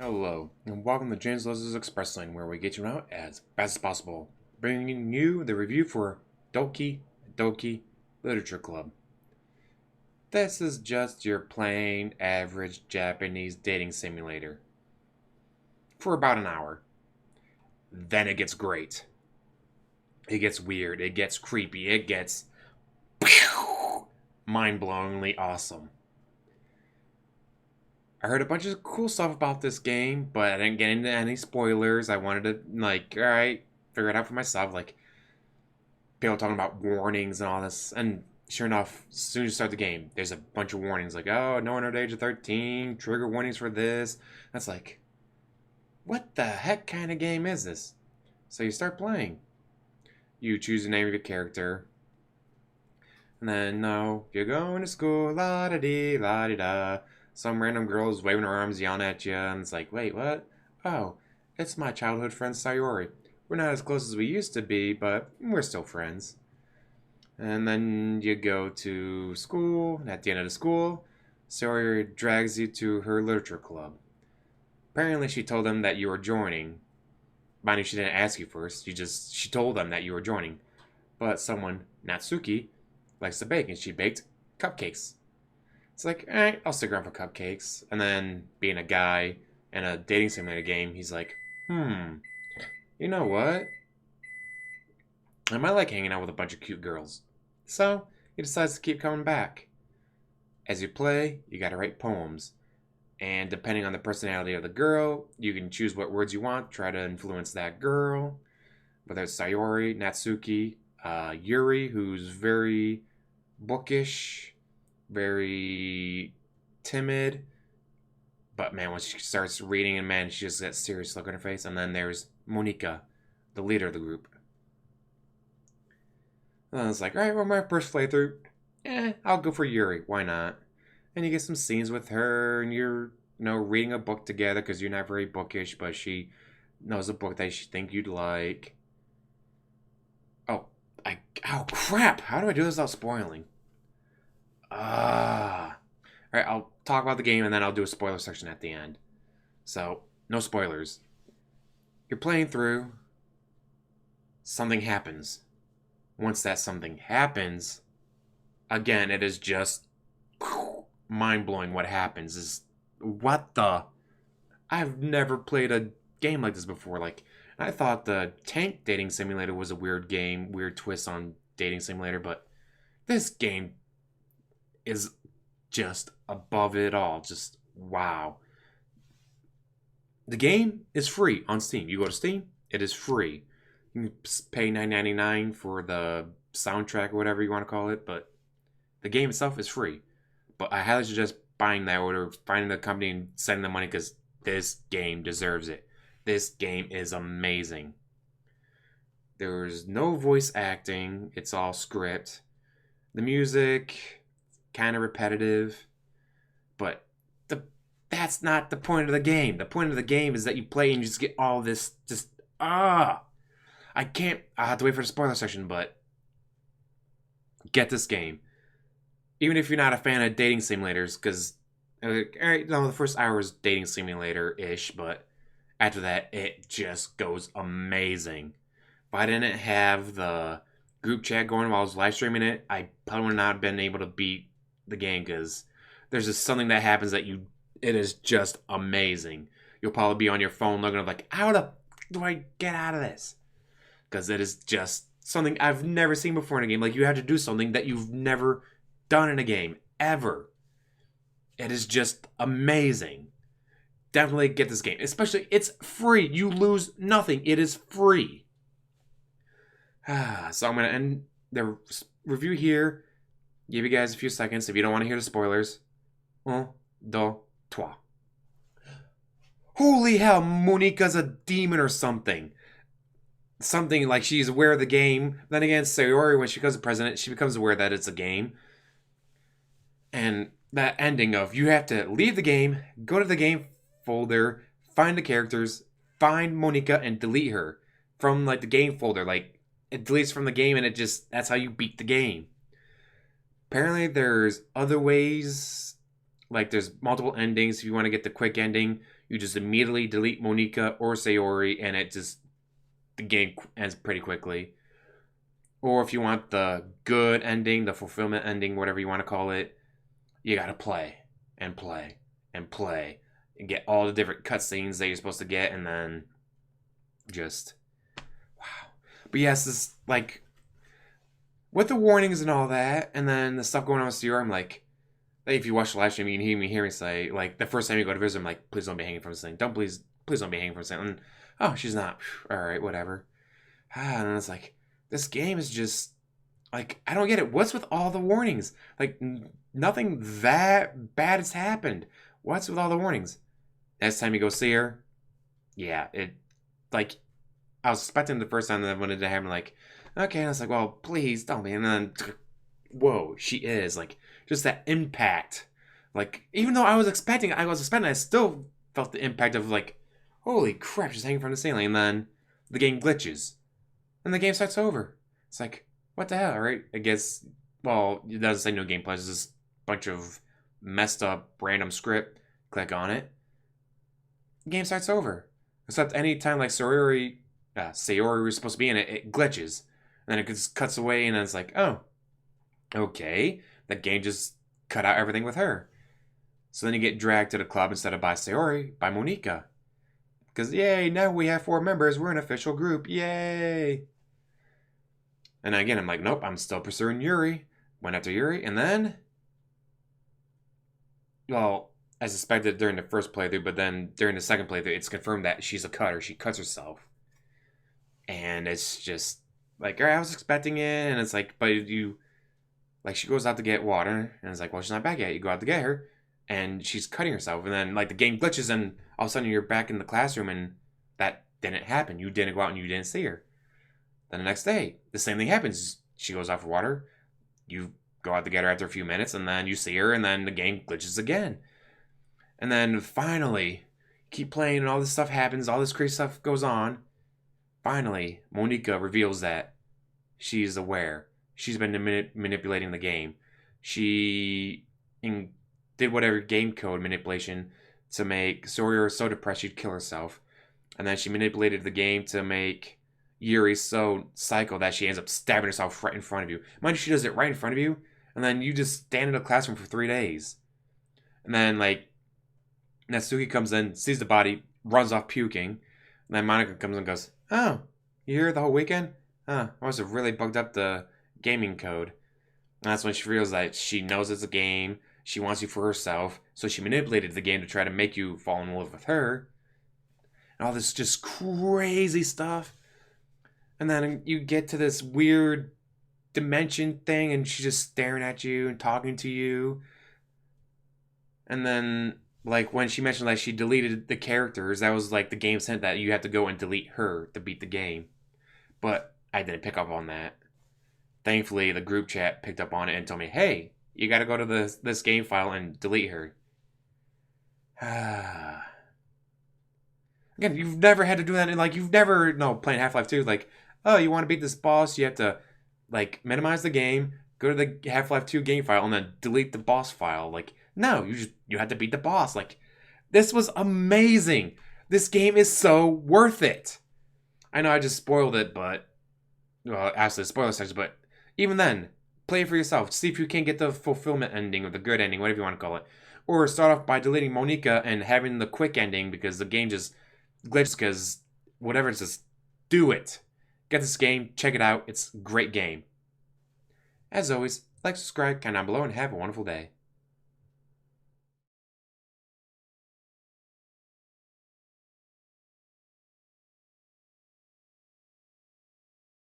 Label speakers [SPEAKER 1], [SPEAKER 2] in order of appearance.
[SPEAKER 1] Hello, and welcome to James Loz's Express Lane, where we get you out as best as possible, bringing you the review for Doki Doki Literature Club. This is just your plain, average Japanese dating simulator. For about an hour. Then it gets great. It gets weird, it gets creepy, it gets mind-blowingly awesome. I heard a bunch of cool stuff about this game, but I didn't get into any spoilers. I wanted to, alright, figure it out for myself. Like, people talking about warnings and all this. And sure enough, as soon as you start the game, there's a bunch of warnings. Like, oh, no one under the age of 13, trigger warnings for this. That's like, what the heck kind of game is this? So you start playing. You choose the name of your character. And then, no, you're going to school, la-da-dee, la-di-da. Some random girl is waving her arms, yelling at you, and it's like, wait, what? Oh, it's my childhood friend Sayori. We're not as close as we used to be, but we're still friends. And then you go to school, and at the end of the school, Sayori drags you to her literature club. Apparently she told them that you were joining. Mind you, she didn't ask you first, she told them that you were joining. But someone, Natsuki, likes to bake, and she baked cupcakes. It's like, alright, I'll stick around for cupcakes. And then, being a guy in a dating simulator game, he's like, you know what? I might like hanging out with a bunch of cute girls. So, he decides to keep coming back. As you play, you gotta write poems. And depending on the personality of the girl, you can choose what words you want, try to influence that girl. Whether it's Sayori, Natsuki, Yuri, who's very bookish, very timid, but man, when she starts reading, and man, she just gets serious look on her face. And then there's Monika, the leader of the group. And I was like, alright, well, my first playthrough, I'll go for Yuri, why not? And you get some scenes with her, and you're, reading a book together, because you're not very bookish, but she knows a book that she think you'd like. Oh crap, how do I do this without spoiling? Alright, I'll talk about the game and then I'll do a spoiler section at the end. So, no spoilers. You're playing through. Something happens. Once that something happens, again, it is just mind-blowing what happens. What the? I've never played a game like this before. Like, I thought the Tank Dating Simulator was a weird game, weird twist on Dating Simulator, but this game is just above it all. Just wow. The game is free on Steam. You go to Steam, it is free. You can pay $9.99 for the soundtrack or whatever you want to call it, but the game itself is free. But I highly suggest buying that or finding the company and sending the money, because this game deserves it. This game is amazing. There's no voice acting. It's all script. The music, kind of repetitive, but that's not the point of the game. The point of the game is that you play and you just get all this, I'll have to wait for the spoiler section, but get this game. Even if you're not a fan of dating simulators, because, the first hour is dating simulator-ish, but after that, it just goes amazing. If I didn't have the group chat going while I was live streaming it, I probably would not have been able to beat the game, because there's just something that happens that it is just amazing. You'll probably be on your phone looking up like, how the do I get out of this? Because it is just something I've never seen before in a game. Like, you have to do something that you've never done in a game, ever. It is just amazing. Definitely get this game. Especially, it's free. You lose nothing. It is free. So I'm going to end the review here. Give you guys a few seconds if you don't want to hear the spoilers. Un, deux, trois. Holy hell, Monika's a demon or something. Something like she's aware of the game. Then again, Sayori, when she becomes president, she becomes aware that it's a game. And that ending of, you have to leave the game, go to the game folder, find the characters, find Monika, and delete her from, the game folder. It deletes from the game, and that's how you beat the game. Apparently, there's other ways. There's multiple endings. If you want to get the quick ending, you just immediately delete Monica or Sayori, and the game ends pretty quickly. Or if you want the good ending, the fulfillment ending, whatever you want to call it, you gotta play and play and play and get all the different cutscenes that you're supposed to get, and then just wow. But yes, this like with the warnings and all that, and then the stuff going on with Sayori, I'm like, if you watch the live stream, you can hear me say, like, the first time you go to visit, I'm like, please don't be hanging from this thing. Please don't be hanging from this thing. And, oh, she's not. All right, whatever. And it's like, this game is just, like, I don't get it. What's with all the warnings? Like, nothing that bad has happened. What's with all the warnings? Next time you go see her, yeah, like, I was expecting the first time that when it happened, like, okay, and I was like, well, please don't be. And then, whoa, she is, like, just that impact. Like, even though I was expecting, I still felt the impact of, like, holy crap, she's hanging from the ceiling. And then the game glitches. And the game starts over. It's like, what the hell, right? I guess, well, it doesn't say no gameplay. It's just a bunch of messed up random script. Click on it. The game starts over. Except any time, like, Sayori was supposed to be in it, it glitches. And then it just cuts away, and then it's like, oh, okay. The game just cut out everything with her. So then you get dragged to the club instead of by Sayori, by Monica. Because, yay, now we have 4 members. We're an official group. Yay. And again, I'm like, nope, I'm still pursuing Yuri. Went after Yuri, and then, well, I suspected during the first playthrough, but then during the second playthrough, it's confirmed that she's a cutter. She cuts herself. And it's just, like, I was expecting it, and it's like, but you... Like, she goes out to get water, and it's like, well, she's not back yet. You go out to get her, and she's cutting herself. And then, like, the game glitches, and all of a sudden you're back in the classroom, and that didn't happen. You didn't go out, and you didn't see her. Then the next day, the same thing happens. She goes out for water. You go out to get her after a few minutes, and then you see her, and then the game glitches again. And then, finally, keep playing, and all this stuff happens. All this crazy stuff goes on. Finally, Monica reveals that she's aware. She's been manipulating the game. She did whatever game code manipulation to make Sawyer so depressed she'd kill herself. And then she manipulated the game to make Yuri so psycho that she ends up stabbing herself right in front of you. Mind you, she does it right in front of you. And then you just stand in a classroom for 3 days. And then, like, Natsuki comes in, sees the body, runs off puking. And then Monica comes in and goes, oh, you here the whole weekend? Huh, I must have really bugged up the gaming code. And that's when she realizes that she knows it's a game. She wants you for herself. So she manipulated the game to try to make you fall in love with her. And all this just crazy stuff. And then you get to this weird dimension thing, and she's just staring at you and talking to you. And then, like, when she mentioned, like, she deleted the characters, that was, like, the game's hint that you have to go and delete her to beat the game. But I didn't pick up on that. Thankfully, the group chat picked up on it and told me, hey, you gotta go to this game file and delete her. Again, you've never had to do that. Like, you've never, playing Half-Life 2, like, oh, you want to beat this boss, you have to, like, minimize the game, go to the Half-Life 2 game file, and then delete the boss file. Like, no, you had to beat the boss. Like, this was amazing. This game is so worth it. I know I just spoiled it, but, well, actually, spoiler section, but even then, play it for yourself. See if you can get the fulfillment ending or the good ending, whatever you want to call it. Or start off by deleting Monica and having the quick ending because the game just glitches because whatever, just do it. Get this game, check it out. It's a great game. As always, like, subscribe, comment down below, and have a wonderful day.